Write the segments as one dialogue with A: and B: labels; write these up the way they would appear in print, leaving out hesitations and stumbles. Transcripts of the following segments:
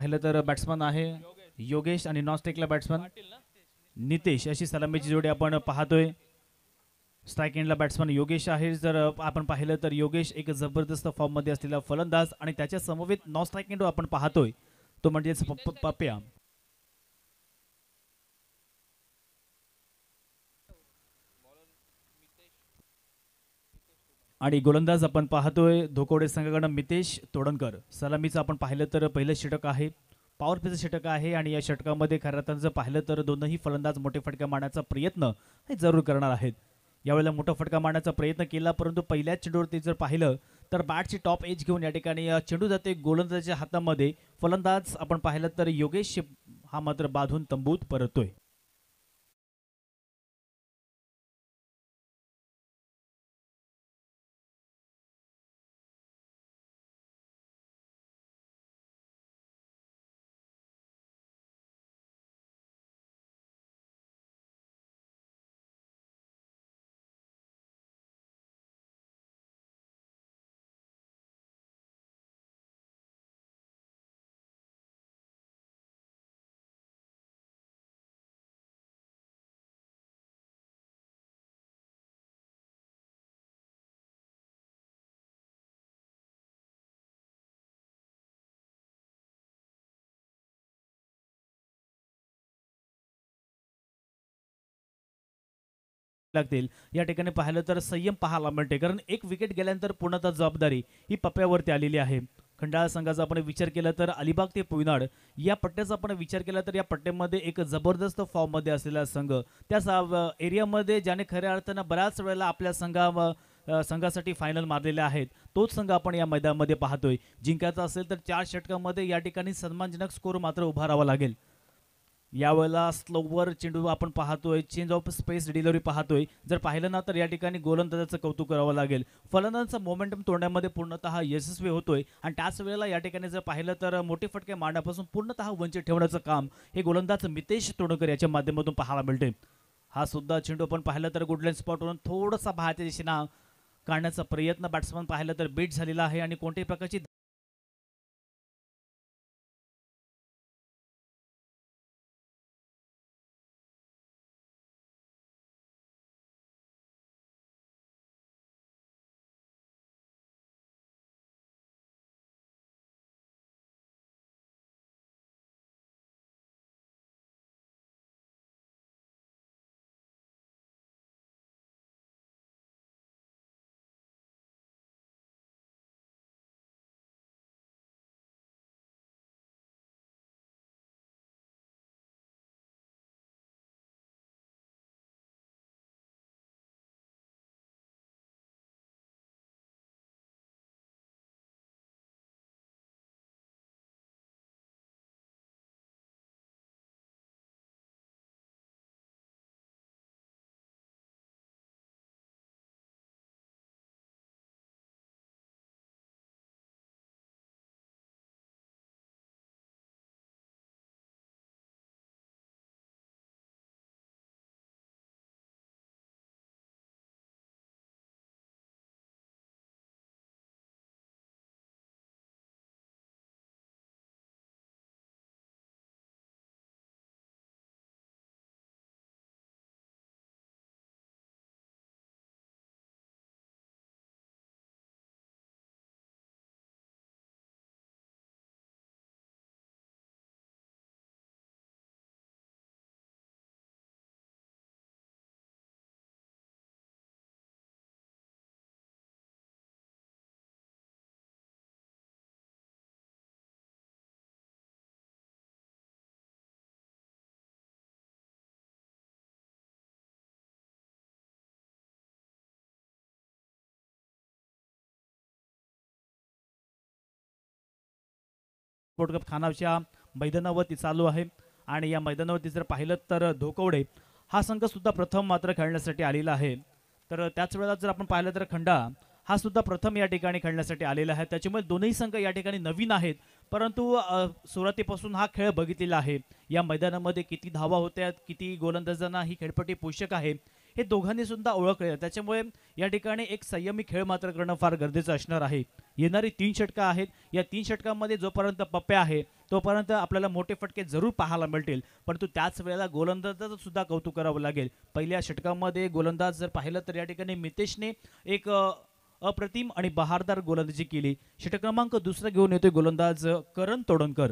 A: पाहिलं तर बॅट्समन आहे योगेश आणि नॉन स्ट्राईकला बॅट्समन नितेश अशी सलामीची जोडी आपण पाहतोय. स्ट्राईक एंडला बॅट्समन योगेश आहे. जर आपण पाहिलं तर योगेश एक जबरदस्त फॉर्ममध्ये असलेला फलंदाज आणि त्याच्या समवेत नॉन स्ट्राईक एंड आपण पाहतोय तो म्हणजे पप्या. आणि गोलंदाज आपण पाहतोय धोकोडे संघाकडून मितेश तोडणकर. सलामीचं आपण पाहिलं तर पहिलं षटक आहे, पॉवर प्लेचं षटक आहे आणि या षटकामध्ये खऱ्या अर्थानं जर पाहिलं तर दोनही फलंदाज मोठे फटका मारण्याचा प्रयत्न हे जरूर करणार आहेत. यावेळेला मोठा फटका मारण्याचा प्रयत्न केला परंतु पहिल्याच चेंडूवरती जर पाहिलं तर बॅटची टॉप एज घेऊन या ठिकाणी चेंडू जाते गोलंदाजाच्या हातामध्ये. फलंदाज आपण पाहिलं तर योगेश हा मात्र बांधून तंबूत परततोय. लागतील. या ठिकाणी पाहिलं तर संयम पाहायला मिळते कारण एक विकेट गेल्यानंतर पूर्णतः जबाबदारी ही पप्प्यावरती आलेली आहे. खंडाळा संघाचा आपण विचार केला तर अलिबाग ते पुयनाड या पट्ट्याचा आपण विचार केला तर या पट्ट्यामध्ये एक जबरदस्त फॉर्ममध्ये असलेला संघ त्या एरियामध्ये ज्याने खऱ्या अर्थानं बऱ्याच वेळेला आपल्या संघासाठी फायनल मारलेले आहेत तोच संघ आपण या मैदानामध्ये पाहतोय. जिंकायचा असेल तर 4 षटकामध्ये या ठिकाणी सन्मानजनक स्कोर मात्र उभा राहावा लागेल. यावेळेला स्लोवर चेंडू आपण पाहतोय, चेंज ऑफ स्पेस डिलिव्हरी पाहतोय. जर पाहिलं ना तर या ठिकाणी गोलंदाजाचं कौतुक करावं लागेल. फलंदाजांचा मोमेंटम तोडण्यामध्ये पूर्णतः यशस्वी होतोय आणि त्याच वेळेला या ठिकाणी जर पाहिलं तर मोठे फटके मारण्यापासून पूर्णतः वंचित ठेवण्याचं काम हे गोलंदाज मितेश तोडकर याच्या माध्यमातून पाहायला मिळते. हा सुद्धा चेंडू आपण पाहिलं तर गुडलँड स्पॉटवरून थोडासा बाहेरच्या दिशेनं काढण्याचा प्रयत्न बॅट्समन पाहिलं तर बीट झालेला आहे आणि कोणत्याही प्रकारची स्पोर्ट कप खानावच्या मैदानावरती चालू आहे आणि या मैदानावरती जर पाहिलं तर धोकवडे हा संघ सुद्धा प्रथम मात्र खेळण्यासाठी आलेला आहे. तर त्याच वेळेला जर आपण पाहिलं तर खंडा हा सुद्धा प्रथम या ठिकाणी खेळण्यासाठी आलेला आहे. त्याच्यामुळे दोन्ही संघ या ठिकाणी नवीन आहेत परंतु सुरुवातीपासून हा खेळ बघितलेला आहे. या मैदानामध्ये किती धावा होत्या, किती गोलंदाजांना ही खेळपट्टी पोषक आहे हे दोघांनी सुद्धा ओळखले. त्याच्यामुळे या ठिकाणी एक संयमी खेळ मात्र करणं फार गरजेचं असणार आहे. येणारी 3 षटकं आहेत. या 3 षटकांमध्ये जोपर्यंत पप्प्या आहे तोपर्यंत आपल्याला मोठे फटके जरूर पाहायला मिळतील. परंतु त्याच वेळेला गोलंदाजाचं सुद्धा कौतुक करावं लागेल. पहिल्या षटकामध्ये गोलंदाज जर पाहिलं तर या ठिकाणी मितेशने एक अप्रतिम आणि बहारदार गोलंदाजी केली. षटक क्रमांक दुसरा घेऊन येतोय गोलंदाज करण तोडणकर.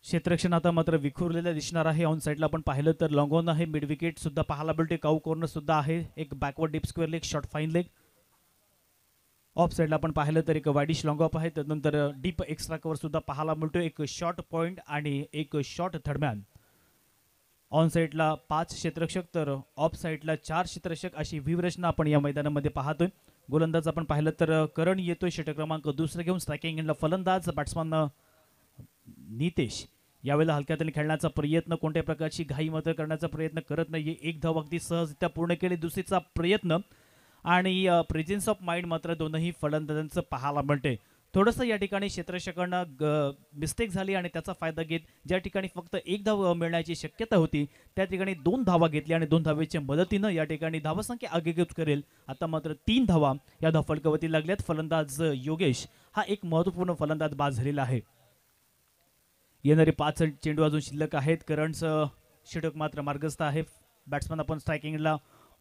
A: क्षेत्ररक्षण आता मात्र विखुरलेलं दिसणार आहे. ऑन साईडला आपण पाहिलं तर लॉंग ऑन आहे. मिड विकेट सुद्धा पाहायला मिळते. काऊ कॉर्नर सुद्धा आहे. एक backward deep square leg, short fine leg. Of साईडला आपण पाहिलं तर एक वाईडिश लॉंग ऑफ आहे. त्यानंतर डीप एक्स्ट्रा कव्हर सुद्धा पाहायला मिळतो. एक शॉर्ट पॉइंट आणि एक शॉर्ट थर्डमॅन. ऑन साईडला 5 क्षेत्ररक्षक तर ऑफ साईडला 4 क्षेत्ररक्षक अशी व्यूहरचना आपण या मैदानामध्ये पाहतोय. गोलंदाज आपण पाहिलं तर करण येतोय षटक क्रमांक दुसरा घेऊन. स्ट्रायकिंग एंडला फलंदाज बॅट्समन नितेश. यावेळेला हलक्यातून खेळण्याचा प्रयत्न, कोणत्या प्रकारची घाई मात्र करण्याचा प्रयत्न करत नाहीये. एक धाव अगदी सहजरित्या पूर्ण केली. दुसरीचा प्रयत्न आणि प्रेझेन्स ऑफ माइंड मात्र दोनही फलंदाजांचं पाहायला मिळते. थोडंसं या ठिकाणी क्षेत्ररक्षकांना मिस्टेक झाली आणि त्याचा फायदा घेत ज्या ठिकाणी फक्त एक धाव मिळण्याची शक्यता होती त्या ठिकाणी 2 धावा घेतल्या आणि 2 धावेच्या मदतीनं या ठिकाणी धावसंख्या आगेकूच करेल. आता मात्र 3 धावा या धावफलकावरती लागल्यात. फलंदाज योगेश हा एक महत्त्वपूर्ण फलंदाज बाद झालेला आहे. येणारे 5 चेंडू अजून शिल्लक आहेत. करणचं षटक मात्र मार्गस्थ आहे. बॅट्समन आपण स्ट्रायकिंगला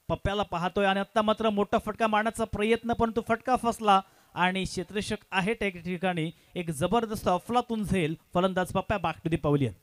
A: पप्प्याला पाहतोय आणि आता मात्र मोठा फटका मारण्याचा प्रयत्न, परंतु फटका फसला आणि क्षेत्ररक्षक आहे त्या ठिकाणी एक जबरदस्त अफलातून झेल. फलंदाज पप्प्या बॅक टू दी पवेलियन.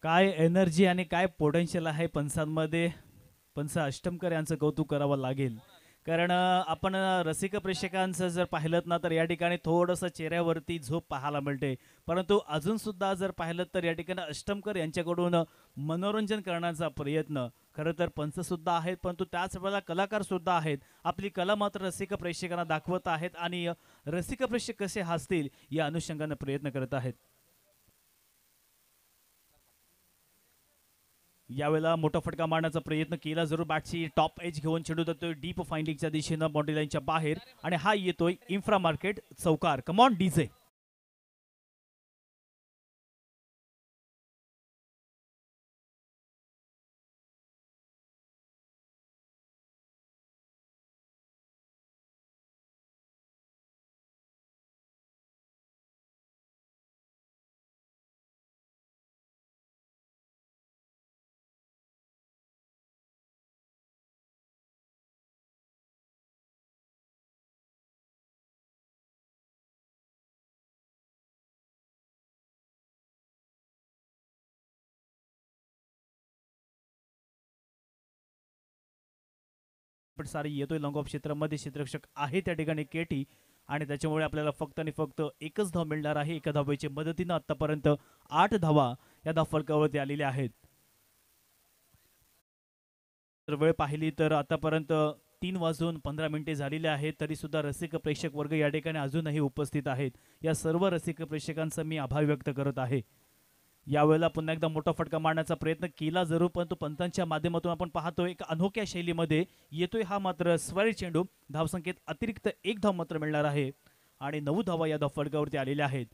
A: काय एनर्जी आणि काय पोटेन्शियल आहे पंचांमध्ये. पंच अष्टमकर यांचं कौतुक करावं लागेल. कारण आपण रसिक प्रेक्षकांचं जर पाहिलं ना तर या ठिकाणी थोडंसं चेहऱ्यावरती झोप पाहायला मिळते. परंतु अजून सुद्धा जर पाहिलं तर या ठिकाणी अष्टमकर यांच्याकडून मनोरंजन करण्याचा प्रयत्न. खरं तर पंच सुद्धा आहेत परंतु त्याच वेळेला कलाकार सुद्धा आहेत. आपली कला मात्र रसिक प्रेक्षकांना दाखवत आहेत आणि रसिक प्रेक्षक कसे हसतील या अनुषंगाने प्रयत्न करत आहेत. यावेळेला मोठा फटका मारण्याचा प्रयत्न केला जरूर. बॅटची टॉप एज घेऊन चेंडू जातोय डीप फाइंडिंगच्या दिशेनं बाउंड्री लाईनच्या बाहेर आणि हा येतोय इन्फ्रा मार्केट चौकार. Come on DJ. पण सारी येतोय लॉंग ऑफ क्षेत्रामध्ये. क्षेत्ररक्षक आहे त्या ठिकाणी केटी आणि त्याच्यामुळे आपल्याला फक्त आणि फक्त एकच धाव मिळणार आहे. एका धावेच्या मदतीनं आतापर्यंत 8 धावा या धावफलकावरती आलेल्या आहेत. जर वेळ पाहिली तर आतापर्यंत 3:15 झालेले आहेत. तरी सुद्धा रसिक प्रेक्षक वर्ग या ठिकाणी अजूनही उपस्थित आहेत. या सर्व रसिक प्रेक्षकांचा मी आभार व्यक्त करत आहे. यावेळेला पुन्हा एकदा मोठा फटका मारण्याचा प्रयत्न केला जरूर परंतु पंतांच्या माध्यमातून आपण पाहतोय एक अनोख्या शैलीमध्ये येतोय हा मात्र स्वर चेंडू. धावसंख्येत अतिरिक्त 1 धाव मात्र मिळणार आहे आणि 9 धावा या धावफलकावरती आलेल्या आहेत.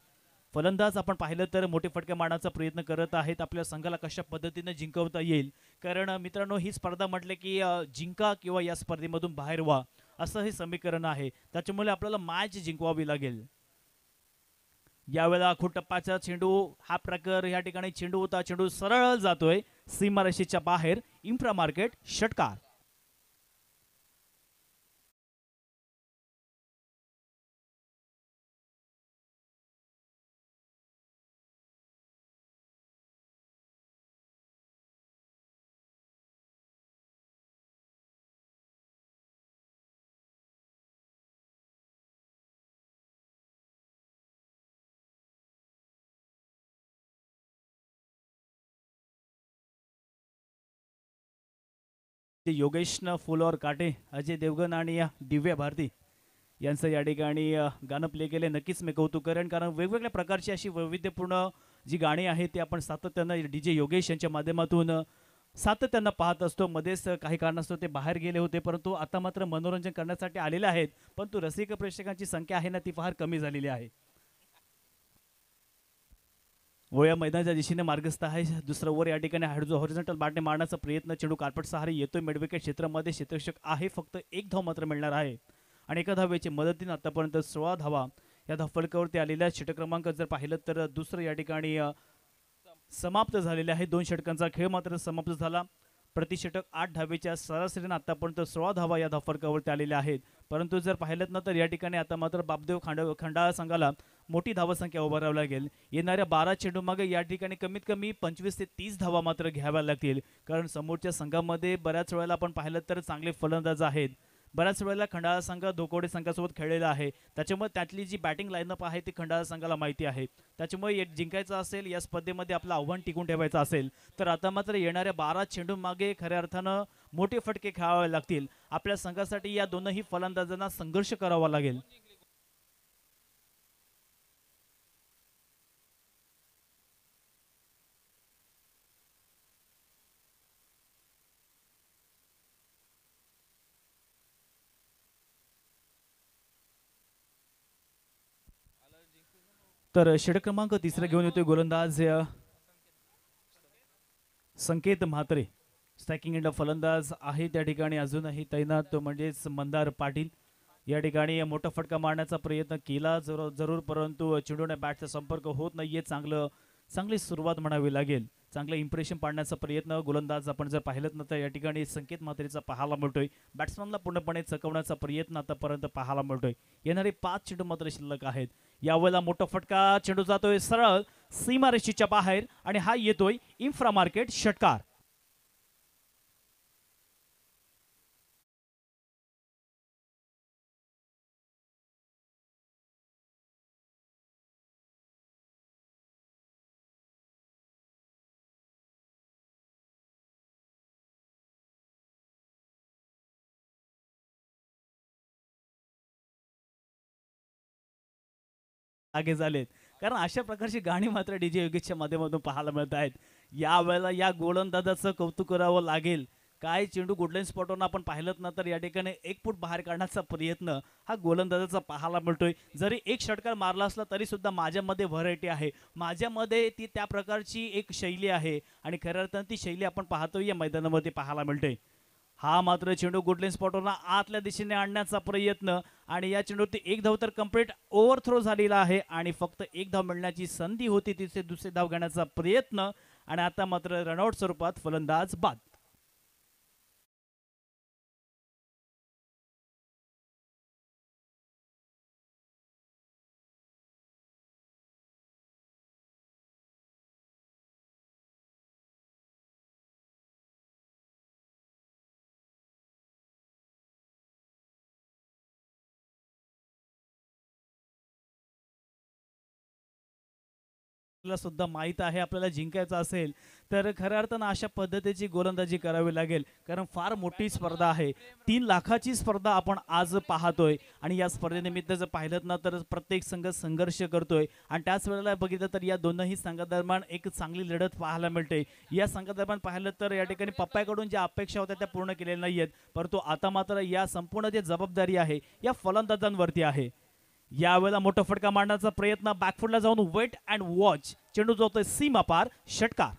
A: फलंदाज आपण पाहिलं तर मोठे फटके मारण्याचा प्रयत्न करत आहेत. आपल्या संघाला कशा पद्धतीने जिंकवता येईल. कारण मित्रांनो ही स्पर्धा म्हटले की जिंका किंवा या स्पर्धेमधून बाहेर व्हा असं हे समीकरण आहे. त्याच्यामुळे आपल्याला मॅच जिंकवावी लागेल. यावेळेला टप्प्याचा चेंडू हा प्रकार या ठिकाणी चेंडू होता. चेंडू सरळ जातोय सीमारेषेच्या बाहेर. इन्फ्रा मार्केट षटकार. ते योगेशनं फुलवर काटे, अजय देवगण आणि दिव्या भारती यांचं या ठिकाणी गाणं प्ले केले. नक्कीच मी कौतुक करेन, कारण वेगवेगळ्या प्रकारची अशी वैविध्यपूर्ण जी गाणी आहेत ती आपण सातत्यानं DJ योगेश यांच्या माध्यमातून सातत्यानं पाहत असतो. मध्येच काही कारणास्तव ते बाहेर गेले होते, परंतु आता मात्र मनोरंजन करण्यासाठी आलेले आहेत. परंतु रसिक प्रेक्षकांची संख्या आहे ना, ती फार कमी झालेली आहे. गोया मैदानाच्या दिशेने मार्गस्थ आहे. दुसरं ओव्हर या ठिकाणी हॉरिझॉन्टल बॅटने मारण्याचा प्रयत्न, चेंडू कार्पेट सहारे येतोय मिडविकेट क्षेत्रामध्ये. क्षेत्ररक्षक आहे, फक्त एक धाव मात्र मिळणार आहे आणि एका धावेच्या मदतीने आतापर्यंत 16 धावा या धावफलकावरती आलेल्या. षटक क्रमांक जर पाहिलं तर दुसरं या ठिकाणी समाप्त झालेले आहे. 2 षटकांचा खेळ मात्र समाप्त झाला. प्रतिषटक 8 धावेच्या सरासरीने आतापर्यंत 16 धावा या धावफलकावरती आलेल्या आहेत. परंतु जर पाहिलं ना तर या ठिकाणी आता मात्र बापदेव खंडाळा संघाला मोठी धावसंख्या उभारावी लागेल. येणाऱ्या 12 चेंडू मागे या ठिकाणी कमीत कमी 25 ते 30 धावा मात्र घ्याव्या लागतील, कारण समोरच्या संघामध्ये बऱ्याच वेळेला आपण पाहिलं तर चांगले फलंदाज आहेत. बऱ्याच वेळेला खंडाळा संघ धोकोडे संघासोबत खेळलेला आहे, त्याच्यामुळे त्यातली जी बॅटिंग लाईनअप आहे ती खंडाळा संघाला माहिती आहे. त्याच्यामुळे जिंकायचं असेल, या स्पर्धेमध्ये आपलं आव्हान टिकून ठेवायचं असेल तर आता मात्र येणाऱ्या 12 चेंडू मागे खऱ्या अर्थानं मोठे फटके खेळावे लागतील. आपल्या संघासाठी या दोनही फलंदाजांना संघर्ष करावा लागेल. तर षटक क्रमांक तिसरा घेऊन येतोय गोलंदाज संकेत म्हात्रे. स्ट्रायकिंग एंड फलंदाज आहे त्या ठिकाणी अजूनही तैनात, तो म्हणजेच मंदार पाटील. या ठिकाणी मोठा फटका मारण्याचा प्रयत्न केला जरूर, परंतु चेंडूने बॅटचा संपर्क होत नाहीये. चांगली सुरुवात म्हणावी लागेल. चांगलं इम्प्रेशन पाडण्याचा प्रयत्न गोलंदाज आपण जर पाहिलं ना तर या ठिकाणी संकेत म्हात्रेचा पाहायला मिळतोय. बॅट्समनला पूर्णपणे चकवण्याचा प्रयत्न आतापर्यंत पाहायला मिळतोय. येणारे 5 चेंडू मात्र शिल्लक आहेत. यावेळेला मोठा फटका, चेंडू जातोय सरळ सीमारेषेच्या बाहेर आणि हा येतोय इन्फ्रा मार्केट षटकार. आगे झालेत, कारण अशा प्रकारची गाणी मात्र DJ योगेशच्या माध्यमातून पाहायला मिळत आहेत. यावेळेला या गोलंदाजाचं कौतुक करावं लागेल. काय चेंडू गुडलाईन स्पॉटवरून आपण पाहिलं ना तर या ठिकाणी 1 फूट बाहेर काढण्याचा प्रयत्न हा गोलंदाजाचा पाहायला मिळतोय. जरी एक षटकार मारला असला तरी सुद्धा माझ्यामध्ये व्हरायटी आहे, माझ्यामध्ये ती त्या प्रकारची एक शैली आहे आणि खऱ्या अर्थानं ती शैली आपण पाहतोय या मैदानामध्ये पाहायला मिळते. हा मात्र चेंडू गुडलाईन स्पॉटवरून आतल्या दिशेने आणण्याचा प्रयत्न आणि या चेंडूवरती एक धाव तर कंप्लीट ओव्हरथ्रो झालेला आहे आणि फक्त एक धाव मिळण्याची संधी होती, तिथे दुसरी धाव घेण्याचा प्रयत्न आणि आता मात्र रनआउट स्वरूपात फलंदाज बाद. सुद्धा माहित आहे आपल्याला जिंकायचं असेल तर खऱ्या अर्थानं अशा पद्धतीची गोलंदाजी करावी लागेल, कारण फार मोठी स्पर्धा आहे. 3 लाखाची स्पर्धा आपण आज पाहतोय आणि या स्पर्धेनिमित्त जर पाहिलं ना तर प्रत्येक संघ संघर्ष करतोय आणि त्याच वेळेला बघितलं तर या दोनही संघादरम्यान एक चांगली लढत पाहायला मिळते. या संघादरम्यान पाहिलं तर या ठिकाणी पप्पाकडून ज्या अपेक्षा होत्या त्या पूर्ण केलेल्या नाहीयेत, परंतु आता मात्र या संपूर्ण जी जबाबदारी आहे या फलंदाजांवरती आहे. यावेळेला मोठा फटका मारण्याचा प्रयत्न, बॅकफुटला जाऊन वेट अँड वॉच, चेंडू जातोय सीमा पार षटकार.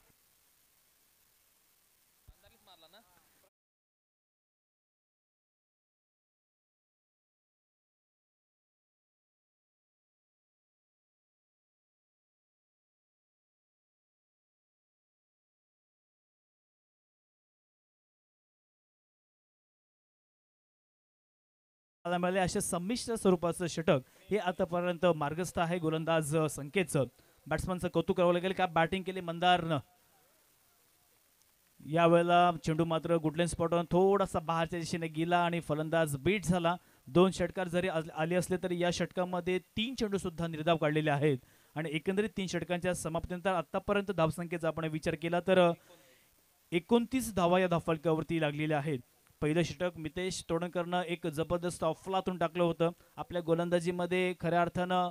A: मिळाले असे संमिश्र स्वरूपाचं षटक हे आतापर्यंत मार्गस्थ आहे गोलंदाज संकेतचं. बॅट्समनचं कौतुक करावं लागेल का बॅटिंग केली मंदारनं. यावेळेला चेंडू मात्र गुडलाईन स्पॉटवर थोडासा बाहेरच्या दिशेने गेला आणि फलंदाज बीट झाला. 2 षटकार जरी आले असले तरी या षटकामध्ये 3 चेंडू सुद्धा निर्धाव काढलेले आहेत आणि एकंदरीत 3 षटकांच्या समाप्तीनंतर आतापर्यंत धावसंख्येचा आपण विचार केला तर 29 धावा या धावफलकावरती लागलेल्या आहेत. पहिलं षटक मितेश तोडणकरनं एक जबरदस्त अफलातून टाकलं होतं. आपल्या गोलंदाजीमध्ये खऱ्या अर्थानं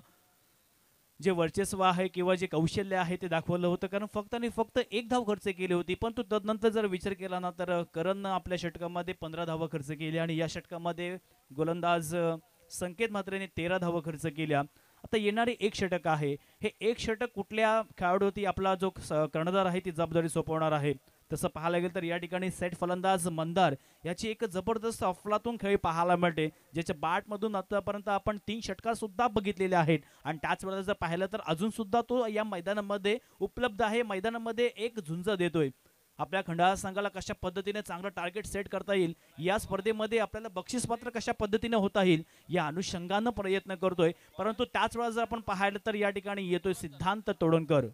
A: जे वर्चस्व आहे किंवा जे कौशल्य आहे ते दाखवलं होतं, कारण फक्त आणि फक्त एक धाव खर्च केली होती. पण तो तदनंतर जर विचार केला ना, तर करणनं आपल्या षटकामध्ये 15 धावा खर्च केल्या आणि या षटकामध्ये गोलंदाज संकेत म्हात्रेने 13 धावा खर्च केल्या. आता येणारे एक षटक आहे, हे एक षटक कुठल्या खेळाडूवरती आपला जो कर्णधार आहे ती जबाबदारी सोपवणार आहे. तसं पाहायला गेलं तर या ठिकाणी सेट फलंदाज मंदार याची एक जबरदस्त अफलातून खेळी पाहायला मिळते, ज्याच्या बॅटमधून आतापर्यंत आपण 3 षटकार सुद्धा बघितलेले आहेत. आणि त्याच वेळेला जर पाहिलं तर अजून सुद्धा तो या मैदानामध्ये उपलब्ध आहे, मैदानामध्ये एक झुंज देतोय. आपल्या खंडाळा संघाला कशा पद्धतीने चांगलं टार्गेट सेट करता येईल, या स्पर्धेमध्ये आपल्याला बक्षीसपात्र कशा पद्धतीने होता येईल या अनुषंगानं प्रयत्न करतोय. परंतु त्याच वेळेला जर आपण पाहिलं तर या ठिकाणी येतोय सिद्धांत तोडणकर.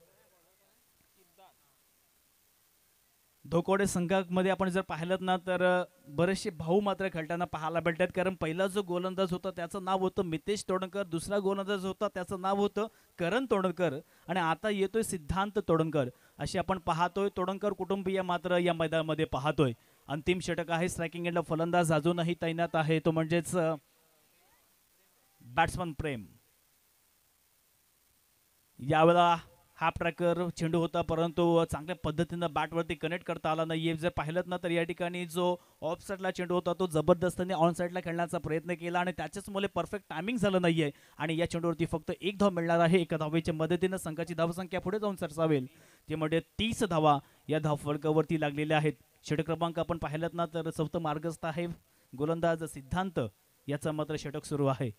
A: धोकोडे संघामध्ये आपण जर पाहिलं ना, तर बरेचसे भाऊ मात्र खेळताना पाहायला भेटतात. कारण पहिला जो गोलंदाज होता त्याचं नाव होतं मितेश तोडणकर, दुसरा गोलंदाज होता त्याचं नाव होतं करण तोडणकर आणि आता येतोय सिद्धांत तोडणकर. अशी आपण पाहतोय तोडणकर कुटुंबीय मात्र या मैदानामध्ये पाहतोय. अंतिम षटक आहे, स्ट्रायकिंग एंडला फलंदाज अजूनही तैनात आहे, तो म्हणजेच बॅट्समन प्रेम. यावेळेला हाफ ट्रॅकर चेंडू होता, परंतु चांगल्या पद्धतीनं बॅटवरती कनेक्ट करता आला नाहीये. जर पाहिलं ना तर या ठिकाणी जो ऑफ साईडला चेंडू होता तो जबरदस्तीने ऑन साईडला खेळण्याचा प्रयत्न केला आणि त्याच्याचमुळे परफेक्ट टायमिंग झालं नाहीये आणि या चेंडूवरती फक्त एक धाव मिळणार आहे. एका धावेच्या मदतीनं संघाची धावसंख्या पुढे जाऊन सरसावेल, ते म्हणजे 30 धावा या धावफलकावरती लागलेल्या आहेत. षटक क्रमांक आपण पाहिलं ना तर चौथं मार्गस्थ आहे गोलंदाज सिद्धांत, याचा मात्र षटक सुरू आहे.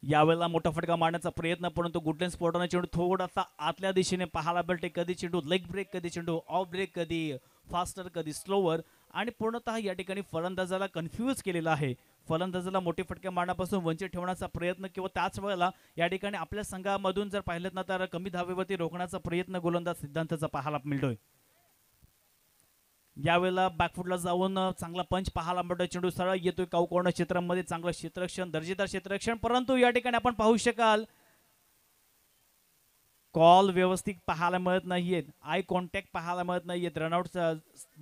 A: यावेळेला मोठा फटका मारण्याचा प्रयत्न, परंतु गुडलेन स्पोर्टने चेंडू थोडासा आतल्या दिशेने पाहायला भेटते. कधी चेंडू लेग ब्रेक, कधी चेंडू ऑफ ब्रेक, कधी फास्टर, कधी स्लोवर आणि पूर्णतः या ठिकाणी फलंदाजाला कन्फ्यूज केलेला आहे. फलंदाजाला मोठे फटके मारण्यापासून वंचित ठेवण्याचा प्रयत्न किंवा त्याच वेळेला या ठिकाणी आपल्या संघामधून जर पाहिलं ना तर कमी धावेवरती रोखण्याचा प्रयत्न गोलंदाज सिद्धांतचा पाहायला मिळतोय. यावेळेला बॅकफुटला जाऊन चांगला पंच पाहायला मिळतोय. चेंडू सरळ येतोय कावकोर्ण क्षेत्रामध्ये, चांगलं क्षेत्ररक्षण, दर्जेदार क्षेत्ररक्षण, परंतु या ठिकाणी आपण पाहू शकाल कॉल व्यवस्थित पाहायला मिळत नाहीयेत, आय कॉन्टॅक्ट पाहायला मिळत नाहीयेत. रनआउट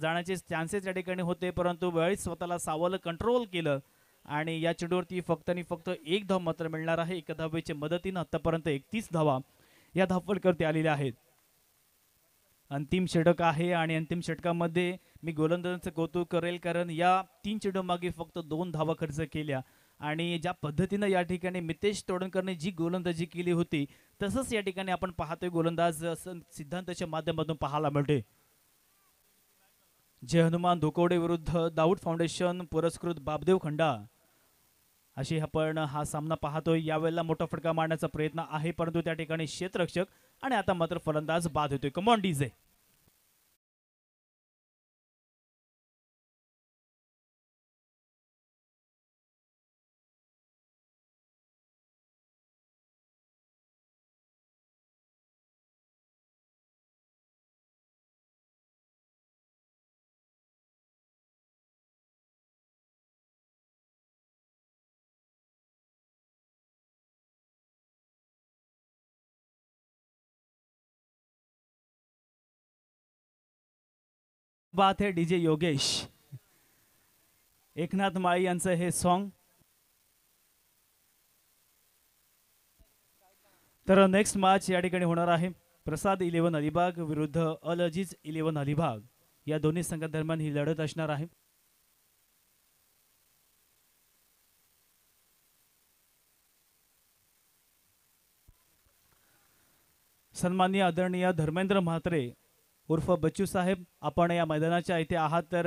A: जाण्याचे चान्सेस या ठिकाणी होते, परंतु वेळीच स्वतःला सावध कंट्रोल केलं आणि या चेंडूवरती फक्त आणि फक्त एक धाव मात्र मिळणार आहे. एका धावेच्या मदतीनं आतापर्यंत 31 धावा या धावफलकावरती आलेल्या आहेत. अंतिम षटक आहे आणि अंतिम षटकामध्ये मी गोलंदाजांचं कौतुक करेल, कारण या 3 चेंडू मागे फक्त 2 धावा खर्च केल्या आणि ज्या पद्धतीनं या ठिकाणी मितेश तोडणकरने जी गोलंदाजी केली होती तसंच या ठिकाणी आपण पाहतोय गोलंदाज सिद्धांताच्या माध्यमातून पाहायला मिळते. जय हनुमान धोकोडे विरुद्ध दाऊद फाउंडेशन पुरस्कृत बापदेव खंडा, अशी आपण हा सामना पाहतोय. यावेळेला मोठा फटका मारण्याचा प्रयत्न आहे, परंतु त्या ठिकाणी क्षेत्ररक्षक आणि आता मात्र फलंदाज बाद होतोय. Come on DJ. बात है डीजे योगेश, एकनाथ माळी यांचं हे सॉन्ग. तर नेक्स्ट मॅच या ठिकाणी होणार आहे प्रसाद 11 अलिबाग विरुद्ध अल अजीज 11 अलिबाग. या दोन्ही संघादरम्यान ही लढत असणार आहे. सन्माननीय आदरणीय धर्मेंद्र म्हात्रे उर्फ बच्चू साहेब, आपण या मैदानाच्या इथे आहात, तर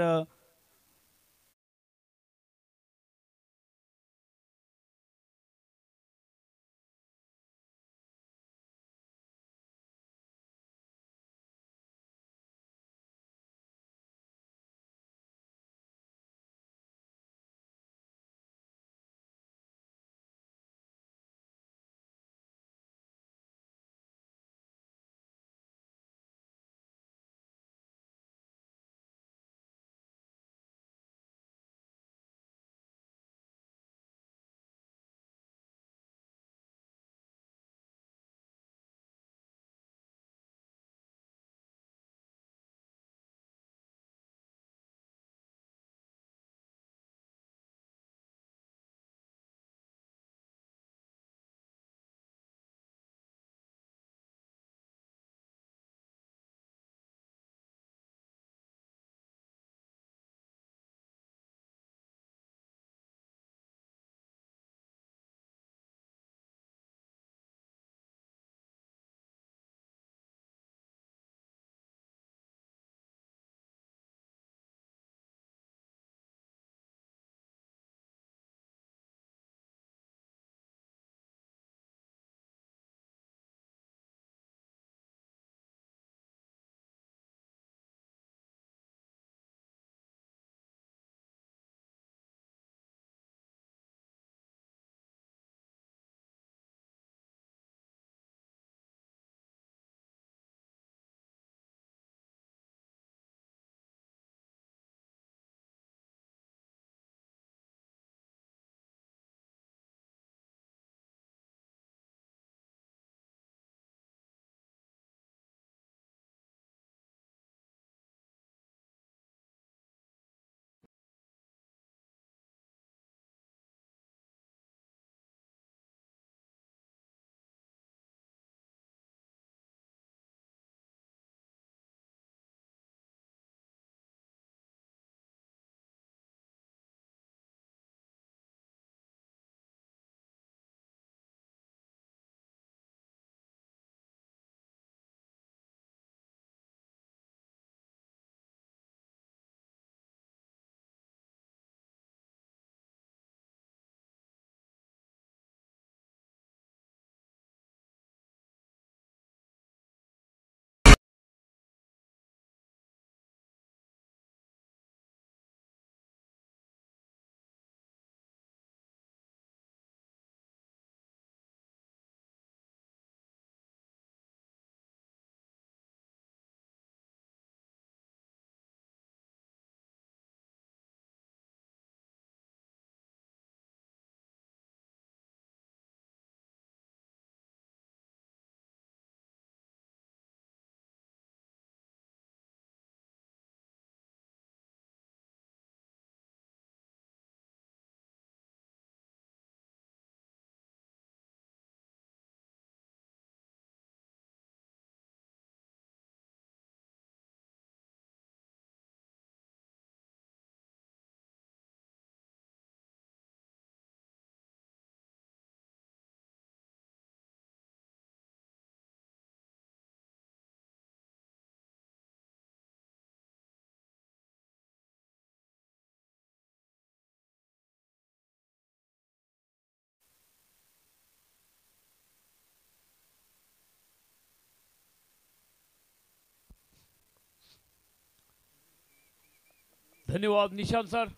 B: धन्यवाद निशांत सर।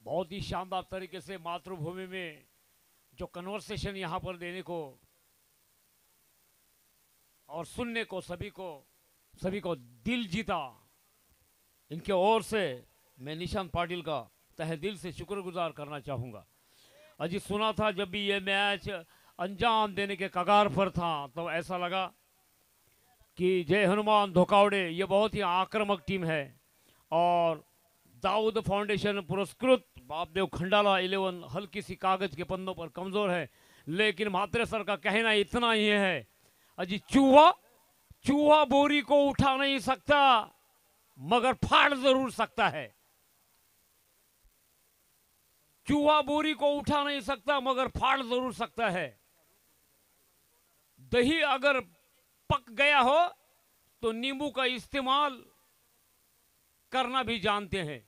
B: बहुत ही शानदार तरीके से मातृभूमि में जो कन्वर्सेशन यहाँ पर देने को और सुनने को सभी को दिल जीता, इनके ओर से मैं निशांत पाटिल का तहे दिल से शुक्रगुजार करना चाहूँगा। अजी सुना था जब भी ये मैच अंजाम देने के कगार पर था तो ऐसा लगा कि जय हनुमान धोकावड़े ये बहुत ही आक्रामक टीम है और दाऊद फाउंडेशन पुरस्कृत बापदेव खंडाला 11 हल्की सी कागज के पन्नों पर कमजोर है, लेकिन मात्रे सर का कहना इतना ही है, अजी चूहा बोरी को उठा नहीं सकता मगर फाड़ जरूर सकता है। चूहा बोरी को उठा नहीं सकता मगर फाड़ जरूर सकता है। दही अगर पक गया हो तो नींबू का इस्तेमाल करना भी जानते हैं।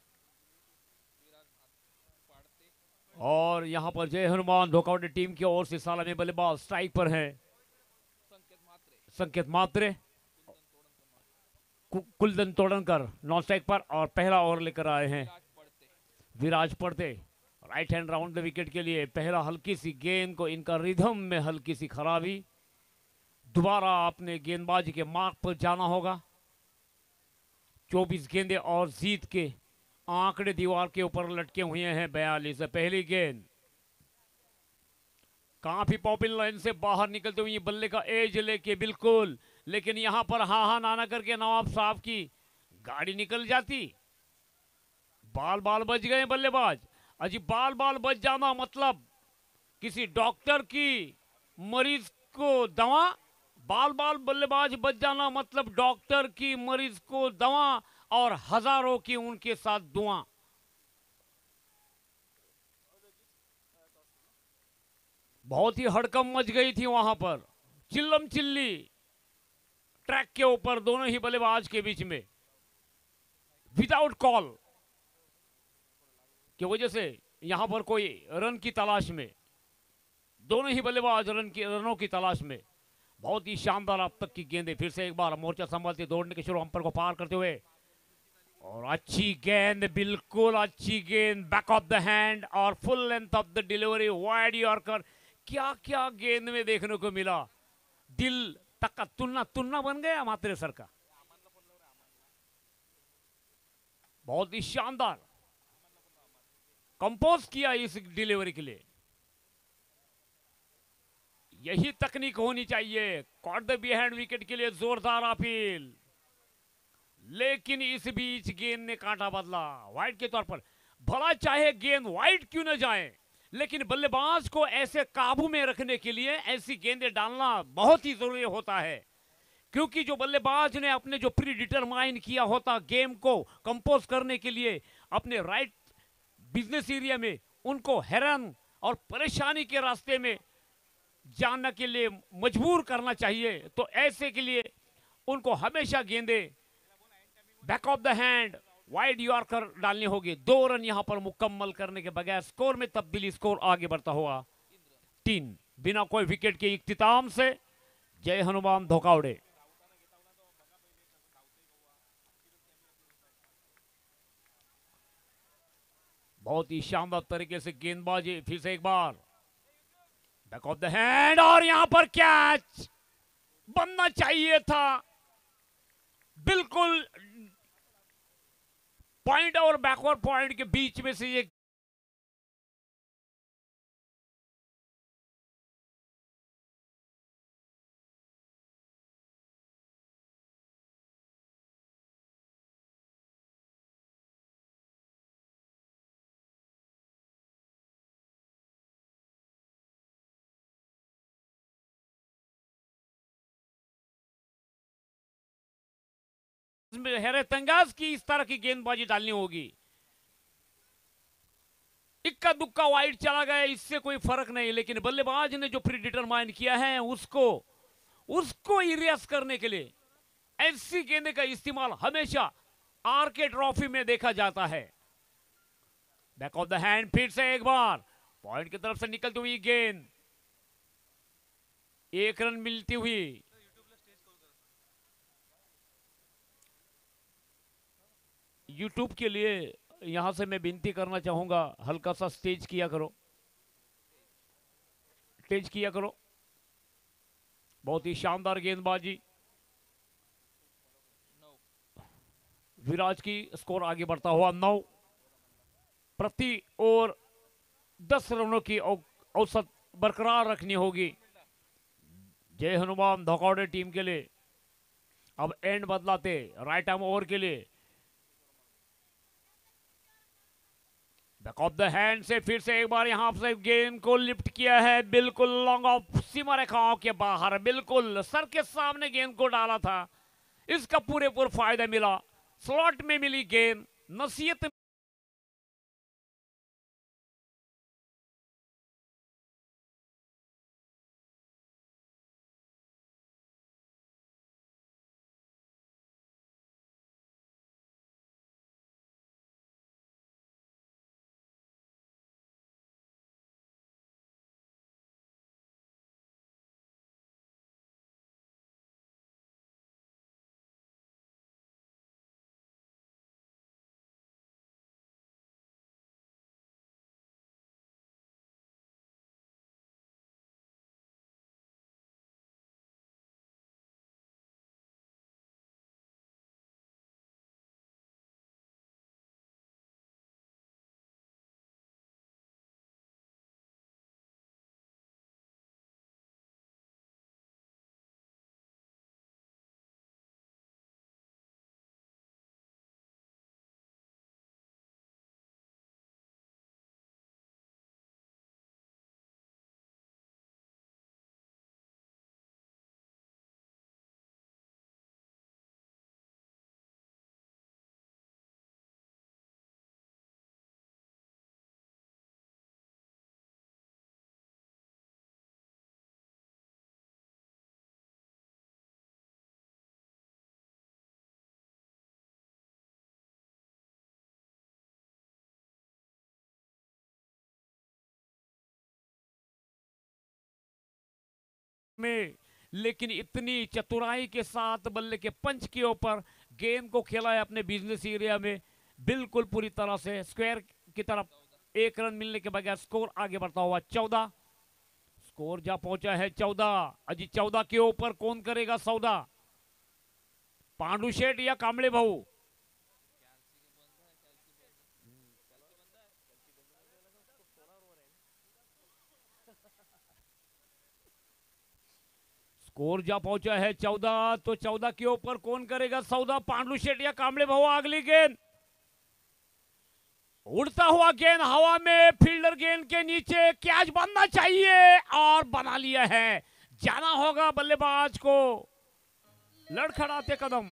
B: और यहां पर जय हनुमान धोकावड़े टीम की ओर से सलामी बल्लेबाज स्ट्राइक पर है संकेत मात्रे, कुलदन तोड़नकर नॉन स्ट्राइक पर और पहला ओवर लेकर आए हैं विराज पड़ते right hand round the wicket के लिए। पहला हल्की सी गेंद को इनका रिदम में हल्की सी खराबी, दोबारा अपने गेंदबाजी के मार्ग पर जाना होगा। 24 गेंदे और जीत के आंकड़े दीवार के ऊपर लटके हुए हैं। 42 पहली गेंद काफी पॉपिंग लाइन से बाहर निकलते हुए बल्ले का एज लेके बिल्कुल, लेकिन यहां पर हा नाना करके नवाब साहब की गाड़ी निकल जाती। बाल बच गए बल्लेबाज। अजी बाल बच जाना मतलब किसी डॉक्टर की मरीज को दवा, बाल बल्लेबाज बच जाना मतलब डॉक्टर की मरीज को दवा और हजारों की उनके साथ दुआ। बहुत ही हड़कम मच गई थी वहां पर, चिल्लम चिल्ली ट्रैक के ऊपर दोनों ही बल्लेबाज के बीच में विदाउट कॉल की वजह से यहां पर कोई रन की तलाश में, दोनों ही बल्लेबाज रनों की तलाश में। बहुत ही शानदार अब तक की गेंदें, फिर से एक बार मोर्चा संभालते दौड़ने के शुरू अंपर को पार करते हुए और अच्छी गेंद, बिल्कुल अच्छी गेंद, बैक ऑफ द हैंड और full length of the delivery wide yorker. क्या क्या गेंद में देखने को मिला, दिल तक का तुन्ना बन गया मात्रे सर का। बहुत ही शानदार कंपोज किया इस डिलीवरी के लिए। यही तकनीक होनी चाहिए। कॉट द बिहाइंड विकेट के लिए जोरदार अपील, लेकिन इस बीच गेंद ने कांटा बदला वाइड के तौर पर। भला चाहे गेंद वाइड क्यों न जाए, लेकिन बल्लेबाज को ऐसे काबू में रखने के लिए ऐसी गेंदें डालना बहुत ही जरूरी होता है, क्योंकि जो बल्लेबाज ने अपने जो प्री डिटरमाइन किया होता गेम को कंपोज करने के लिए अपने राइट बिजनेस एरिया में, उनको हैरान और परेशानी के रास्ते में जाने के लिए मजबूर करना चाहिए। तो ऐसे के लिए उनको हमेशा गेंदें back of the hand wide yorker डालनी होगी। 2 रन यहां पर मुकम्मल करने के बगैर स्कोर में तब्दीली, स्कोर आगे बढ़ता हुआ 3 बिना कोई विकेट के इख्तिताम से जय हनुमान धोकावड़े। बहुत ही शानदार तरीके से गेंदबाजी, फिर से एक बार बैक ऑफ द हैंड और यहां पर कैच बनना चाहिए था। बिल्कुल पॉइंट और बैकवर्ड पॉइंट के बीच में से ये हैरत अंदाज की इस तरह की गेंदबाजी डालनी होगी। इक्का दुक्का वाइड चला गया, इससे कोई फर्क नहीं, लेकिन बल्लेबाज ने जो प्री डिटरमाइन किया है उसको इरेज करने के लिए ऐसी गेंद का इस्तेमाल हमेशा आरके ट्रॉफी में देखा जाता है। बैक ऑफ द हैंड, फिर से एक बार पॉइंट की तरफ से निकलती हुई गेंद, 1 रन मिलती हुई। यूट्यूब के लिए यहां से मैं विनती करना चाहूंगा, हल्का सा स्टेज किया करो, स्टेज किया करो। बहुत ही शानदार गेंदबाजी, विराज की स्कोर आगे बढ़ता हुआ 9 प्रति ओवर 10 रनों की औसत बरकरार रखनी होगी जय हनुमान धौकाड़े टीम के लिए। अब एंड बदलाते राइट आर्म ओवर के लिए, बैक ऑफ द हैंड से फिर से एक बार यहां से गेंद को लिफ्ट किया है, बिल्कुल लॉन्ग ऑफ सीमा रेखाओं के बाहर, बिल्कुल सर के सामने गेंद को डाला था। इसका पूरेपूर फायदा मिला, स्लॉट में मिली गेंद, नसीहत में, लेकिन इतनी चतुराई के साथ बल्ले के पंच के ऊपर गेंद को खेला है अपने बिजनेस एरिया में, बिल्कुल पूरी तरह से स्क्वायर की तरफ। 1 रन मिलने के बगैर स्कोर आगे बढ़ता हुआ 14, स्कोर जा पहुंचा है 14। अजी 14 के ऊपर कौन करेगा सौदा, पांडु शेठ या कांबळे भाऊ? स्कोर जा पहुंचा है 14, तो 14 के ऊपर कौन करेगा सौदा, पांडु शेठ या कांबळे भाऊ? अगली गेंद, उड़ता हुआ गेंद हवा में, फील्डर गेंद के नीचे, कैच बनना चाहिए और बना लिया है। जाना होगा बल्लेबाज को लड़खड़ाते कदम।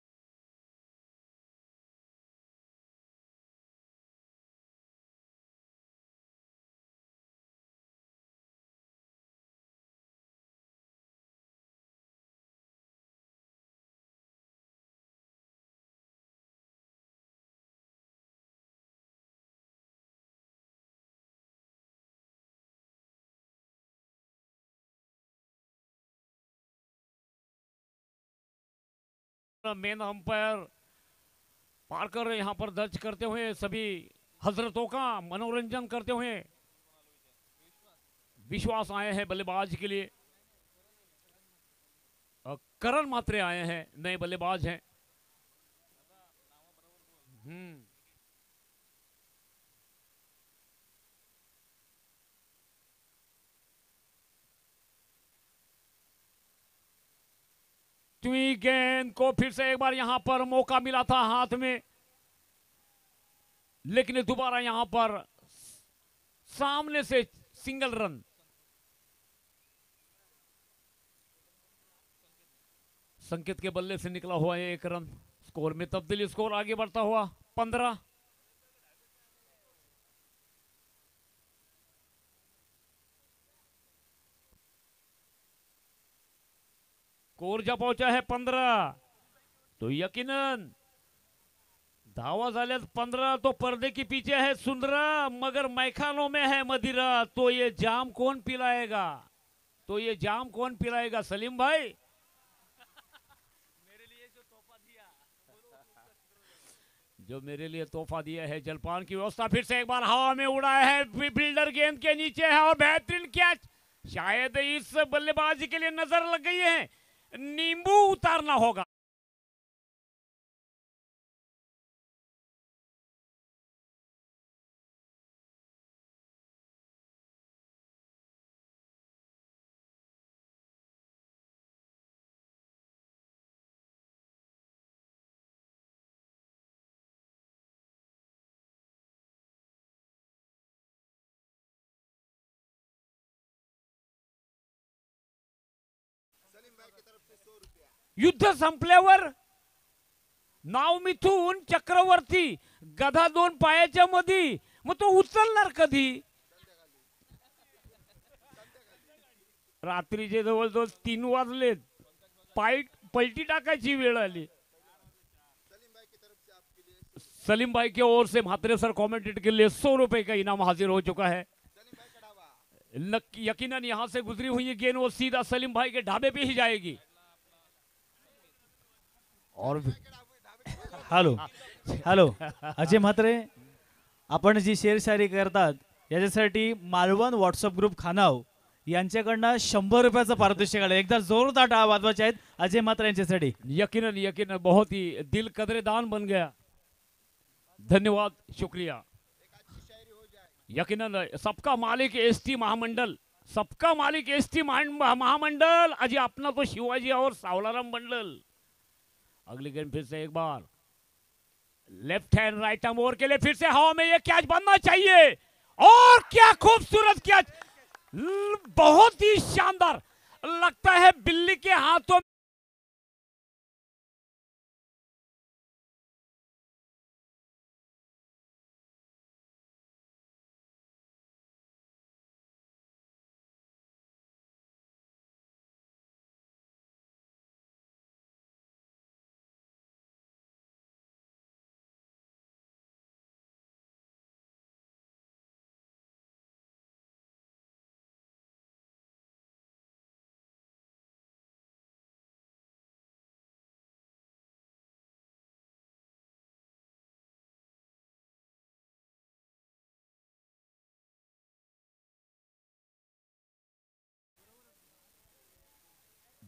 B: मेन अंपायर पार्कर यहां पर दर्ज करते हुए सभी हजरतों का मनोरंजन करते हुए विश्वास आए हैं बल्लेबाज के लिए। करण मात्रे आए हैं, नए बल्लेबाज हैं। गेंद को फिर से एक बार यहां पर मौका मिला था हाथ में, लेकिन दोबारा यहां पर सामने से सिंगल रन। संकेत के बल्ले से निकला हुआ है 1 रन, स्कोर में तब्दीली, स्कोर आगे बढ़ता हुआ 15। स्कोर जा पहुंचा है 15, तो यकीनन धावा झाल्यात 15, तो पर्दे के पीछे है सुंदरा, मगर मैखानों में है मदिरा। तो ये जाम कौन पिलाएगा, तो ये जाम कौन पिलाएगा? सलीम भाई, जो मेरे लिए तोहफा दिया है। जलपान की व्यवस्था फिर से एक बार हवा में उड़ाया है, फील्डर गेंद के नीचे है और बेहतरीन कैच। शायद इस बल्लेबाजी के लिए नजर लग गई है, नींबू उतारना होगा। युद्ध संपल्यावर नाव मिथून चक्रवर्ती गधा दोन पायाच्या मध्ये, मग तो उचलणार कधी? रात्रीचे जवळजवळ 3 वाजलेत, पलटी टाकायची वेळ आली। सलीम भाई की ओर से म्हात्रे सर कमेंटेटर के लिए 100 रुपए का इनाम हाजिर हो चुका है। यकीनन यहां से गुजरी हुई गेंद वो सीधा सलीम भाई के ढाबे पे ही जाएगी। और
A: हॅलो हॅलो अजय म्हात्रे, आपण जी शेअरशायरी करतात याच्यासाठी मालवण व्हॉट्सअप ग्रुप खानाव यांच्याकडनं 100 रुपयाचं पारितोषिक आलं। एकदा जोरदार टाळ्या वाजवायच्या आहेत अजय म्हात्रे यांच्यासाठी।
B: यकीनन यकीनन बहुत ही दिल कदरे दान बन गया। धन्यवाद, शुक्रिया। यकीनन सबका मालिक एसटी महामंडल, सबका मालिक एसटी महामंडल, अजी अपना तो शिवाजी और सावलाराम मंडल। अगली गेंद फिर से एक बार left hand right arm over के लिए फिर से हवा में ये कैच बनना चाहिए। और क्या खूबसूरत कैच, बहुत ही शानदार। लगता है बिल्ली के हाथों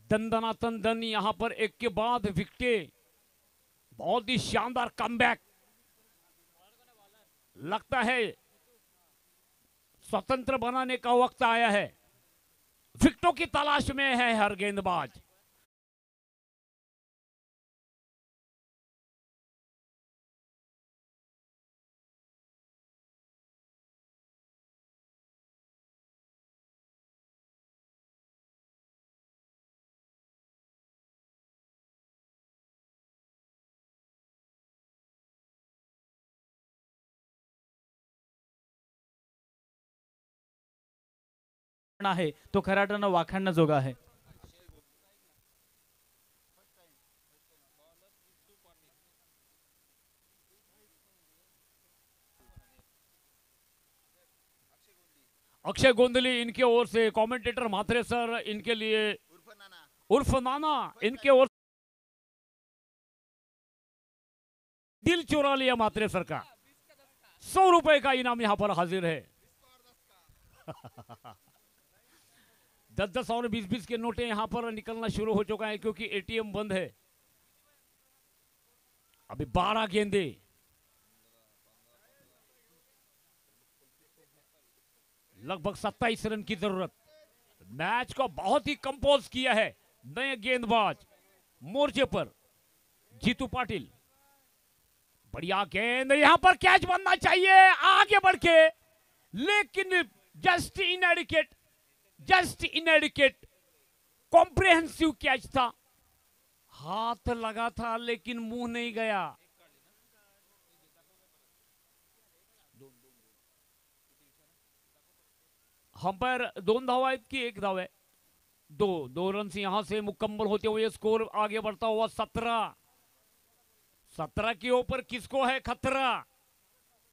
B: दंदनातन दन, यहां पर एक के बाद विकेट। बहुत ही शानदार कमबैक। लगता है स्वतंत्र बनाने का वक्त आया है। विकेटों की तलाश में है हर गेंदबाज।
A: आहे तो खऱ्या अर्थानं वाखाणण्याजोगा जोगा आहे।
B: अक्षय गोंदली इनके ओर से, कमेंटेटर म्हात्रे सर इनके लिए, उर्फ नाना इनके ओर दिल चुरा लिया म्हात्रे सर का। 100 रुपए का इनाम यहां पर हाजिर है। 10-10 और 20-20 के नोटें यहां पर निकलना शुरू हो चुका है क्योंकि एटीएम बंद है। अभी 12 गेंदे, लगभग 27 रन की जरूरत। मैच को बहुत ही कंपोज किया है नए गेंदबाज मोर्चे पर जीतू पाटिल। बढ़िया गेंद, यहां पर कैच बनना चाहिए आगे बढ़ के, लेकिन जस्ट इनएडिकेट कॉम्प्रिहेंसिव कैच था। हाथ लगा था लेकिन मुंह नहीं गया। अंपायर 2 धावा आहेत की 1 धाव है? 2 रन यहां से मुकम्मल होते हुए स्कोर आगे बढ़ता हुआ 17 के ऊपर किसको है खतरा?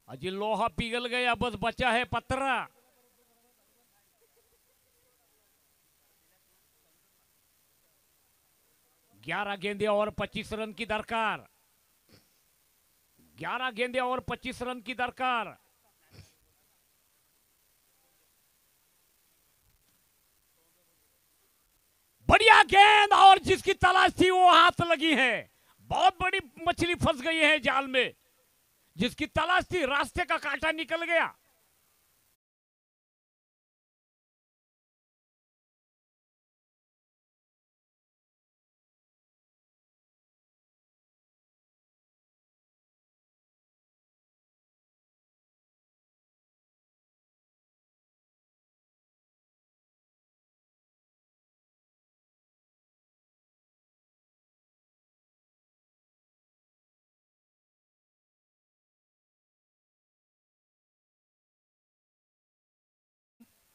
B: अजी लोहा पिघल गया, बस बचा है पतरा। ग्यारह गेंदे और 25 रन की दरकार। 11 गेंदे और 25 रन की दरकार। बढ़िया गेंद और जिसकी तलाश थी वो हाथ लगी है। बहुत बड़ी मछली फंस गई है जाल में, जिसकी तलाश थी रास्ते का कांटा निकल गया।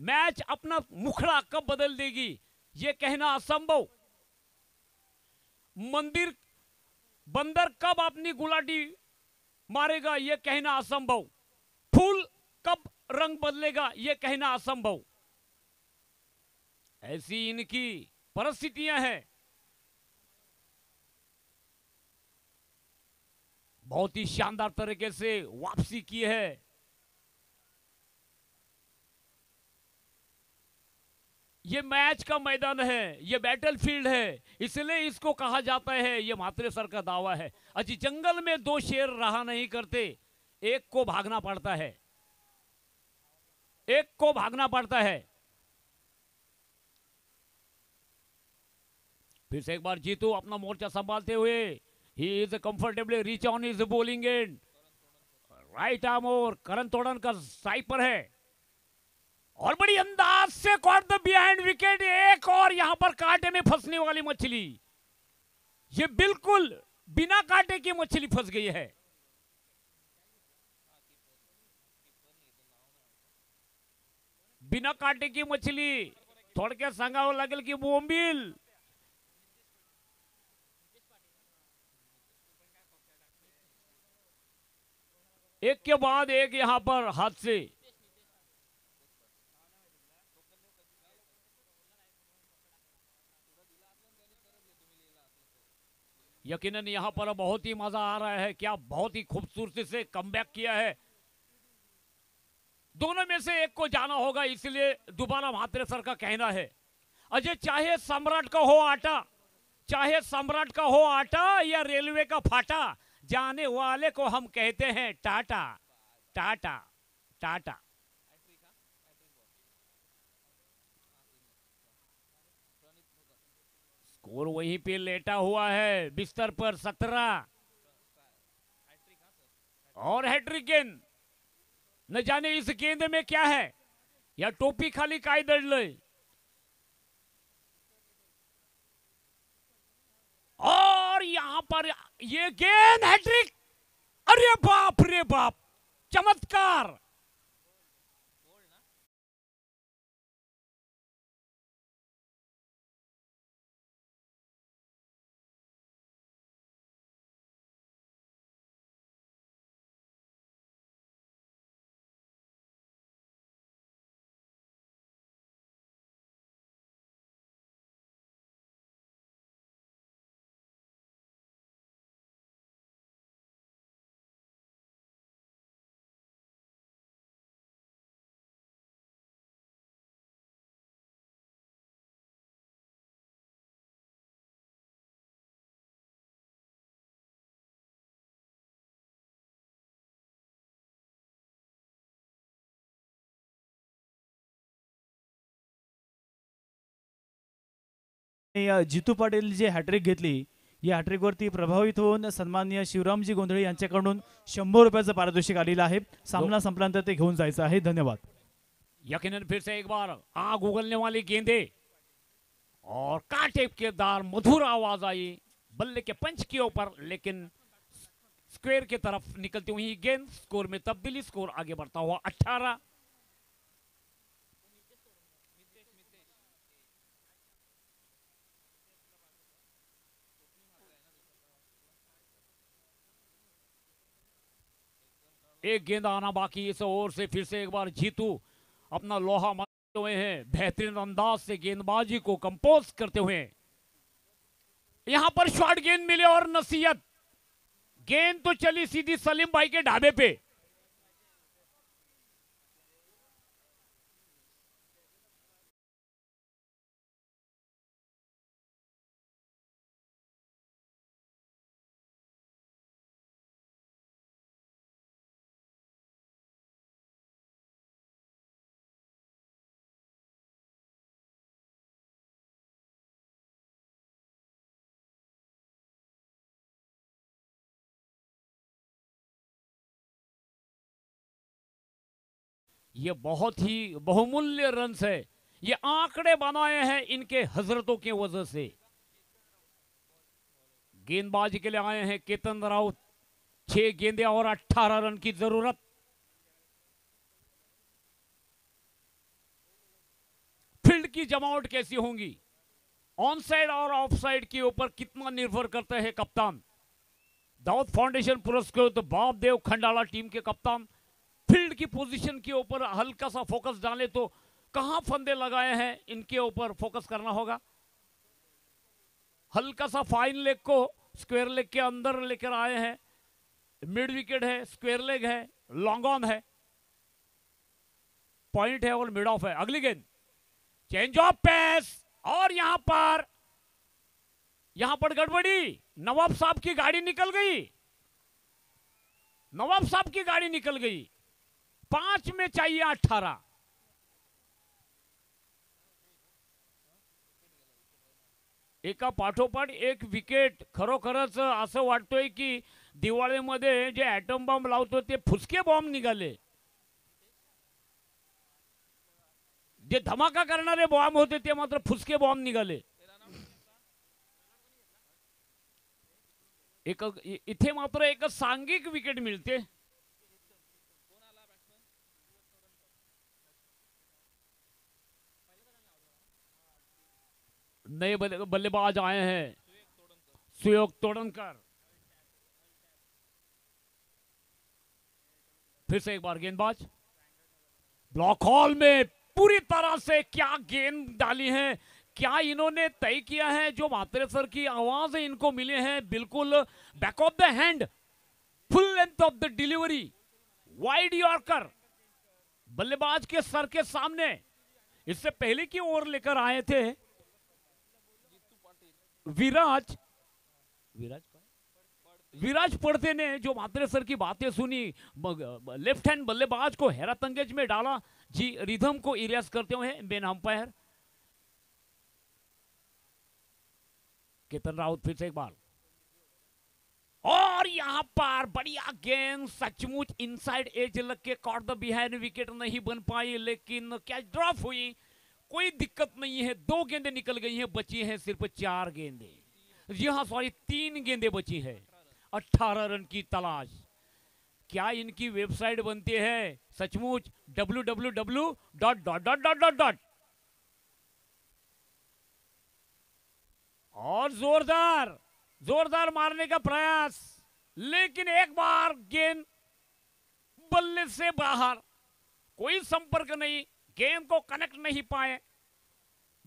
B: मैच अपना मुखड़ा कब बदल देगी ये कहना असंभव। मंदिर बंदर कब अपनी गुलाटी मारेगा ये कहना असंभव। फूल कब रंग बदलेगा ये कहना असंभव। ऐसी इनकी परिस्थितियां हैं। बहुत ही शानदार तरीके से वापसी की है। ये मैच का मैदान है, ये बैटलफील्ड है, इसलिए इसको कहा जाता है, ये म्हात्रे सर का दावा है। अजी जंगल में दो शेर रहा नहीं करते, एक को भागना पड़ता है, एक को भागना पड़ता है। फिर से एक बार जीतू अपना मोर्चा संभालते हुए, he is comfortably reach on is bowling and right arm और करण तोड़न का साइड पर है और बड़ी अंदाज से कॉट द बिहाइंड विकेट। एक और यहां पर कांटे में फंसने वाली मछली, ये बिल्कुल बिना कांटे की मछली फंस गई है। बिना कांटे की मछली थोडक्यात सांगावं लागेल की बोंबील। एक के बाद एक यहां पर हादसे। यकीनन यहां पर बहुत ही मजा आ रहा है। क्या बहुत ही खूबसूरती से कमबैक किया है। दोनों में से एक को जाना होगा, इसलिए दोबारा म्हात्रे सर का कहना है, अजय चाहे सम्राट का हो आटा, चाहे सम्राट का हो आटा या रेलवे का फाटा, जाने वाले को हम कहते हैं टाटा टाटा टाटा। स्कोर वहीं पे लेटा हुआ है बिस्तर पर 17 और हैट्रिक गेंद। न जाने इस गेंद में क्या है, या टोपी खाली काय दडलंय। और यहां पर ये गेंद हैट्रिक, अरे बाप रे बाप, चमत्कार।
A: जितू पाटील जे हॅट्रिक घेतली, या हॅट्रिकवरती प्रभावित होऊन सन्माननीय शिवरामजी गोंधळे यांच्याकडून 100 रुपयाचं पारितोषिक आलेलं आहे। सामना संपल्यानंतर ते घेऊन जायचं आहे। धन्यवाद।
B: यकीनन फिर से एक बार आग उगलने वाली गेंदे और कांटे के दार मधुर आवाज आई बल्ले के पंच के ऊपर, लेकिन स्क्वायर की तरफ निकलती हुई गेंद। स्कोर में तब्दीली, स्कोर आगे बढ़ता हुआ 18। एक गेंद आना बाकी इस ओवर से। फिर से एक बार जीतू अपना लोहा मारते हुए हैं, बेहतरीन अंदाज से गेंदबाजी को कंपोज करते हुए। यहां पर शॉर्ट गेंद मिले और नसीहत, गेंद तो चली सीधी सलीम भाई के ढाबे पे। ये बहुत ही बहुमूल्य रन है, ये आंकड़े बनाए हैं इनके हजरतों की वजह से। गेंदबाजी के लिए आए हैं केतन राउत, 6 गेंदे और 18 रन की जरूरत। फील्ड की जमावट कैसी होंगी, ऑन साइड और ऑफ साइड के ऊपर कितना निर्भर करता है कप्तान। दाऊद फाउंडेशन पुरस्कृत बापदेव खंडाला टीम के कप्तान फील्ड की पोजीशन के ऊपर हल्का सा फोकस डाले तो कहां फंदे लगाए हैं इनके ऊपर फोकस करना होगा। हल्का सा फाइन लेग को स्क्वायर लेग के अंदर लेकर आए हैं, मिड विकेट है, स्क्वायर लेग है, लॉन्ग ऑन है, पॉइंट है और मिड ऑफ है। अगली गेंद चेंज ऑफ पेस और यहां पर गड़बड़ी, नवाब साहब की गाड़ी निकल गई, नवाब साहब की गाड़ी निकल गई। 5 में चाहिए 18। एका पाठोपाठ एक विकेट। खरोखरच असं वाटतोय की दिवाळीमध्ये जे ॲटम बॉम्ब लावतो ते फुसके बॉम्ब निघाले, जे धमाका करणारे बॉम्ब होते ते मात्र फुसके बॉम्ब निघाले। इथे मात्र एक सांघिक विकेट मिळते। नए बल्लेबाज आए हैं, सुयोग तोड़नकर। फिर से एक बार गेंदबाज ब्लॉक हॉल में पूरी तरह से क्या गेंद डाली है, क्या इन्होंने तय किया है। जो मात्रेसर की आवाज इनको मिले हैं, बिल्कुल back of the hand, full length of the delivery, wide yorker बल्लेबाज के सर के सामने। इससे पहले की ओवर लेकर आए थे विराज पड़ते ने, जो मात्रेसर की बातें सुनी, लेफ्ट हैंड बल्लेबाज को हैरत अंगेज में डाला। जी रिदम को इरेज करते हुए मेन अंपायर केतन राउत। फिर से एक बार और यहां पर बढ़िया गेंद, सचमुच इनसाइड एज लग के कॉट द बिहाइंड, विकेट नहीं बन पाई लेकिन कैच ड्रॉप हुई, कोई दिक्कत नहीं है। 2 गेंदें निकल गई हैं, बची हैं सिर्फ 4 गेंदें। जी हाँ सॉरी 3 गेंदें बची है। 18 रन की तलाश। क्या इनकी वेबसाइट बनती है सचमुच www. और जोरदार मारने का प्रयास, लेकिन एक बार गेंद बल्ले से बाहर, कोई संपर्क नहीं, गेंद को कनेक्ट नाही पाए।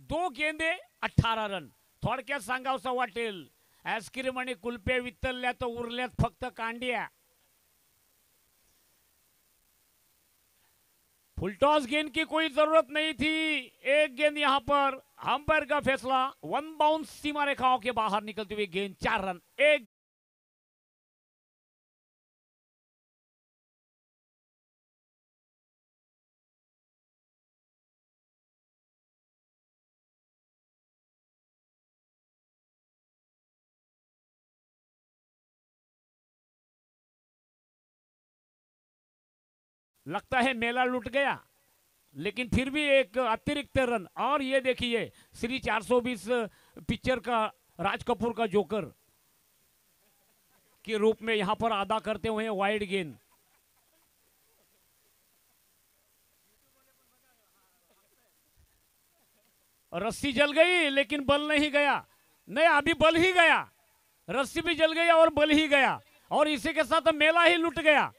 B: 2 गेंदे 18 रन। थोडक्यात सांगावंसं वाटेल, आईस्क्रीम आणि कुल्प्या वितळल्या तर उरल्यात फक्त कांड्या। फुलटॉस गेंद की कोई जरूरत नहीं थी। एक गेंद यहां पर अंपायर का फैसला, 1 बाउंस सीमा रेखाओं के बाहर निकलती हुई गेंद, 4 रन। एक लगता है मेला लुट गया, लेकिन फिर भी एक अतिरिक्त रन। और ये देखिए श्री 420 पिक्चर का राज कपूर का जोकर के रूप में यहां पर अदा करते हुए वाइड गेंद। रस्सी जल गई लेकिन बल नहीं गया। नहीं, अभी बल ही गया, रस्सी भी जल गई और बल ही गया, और इसी के साथ मेला ही लुट गया।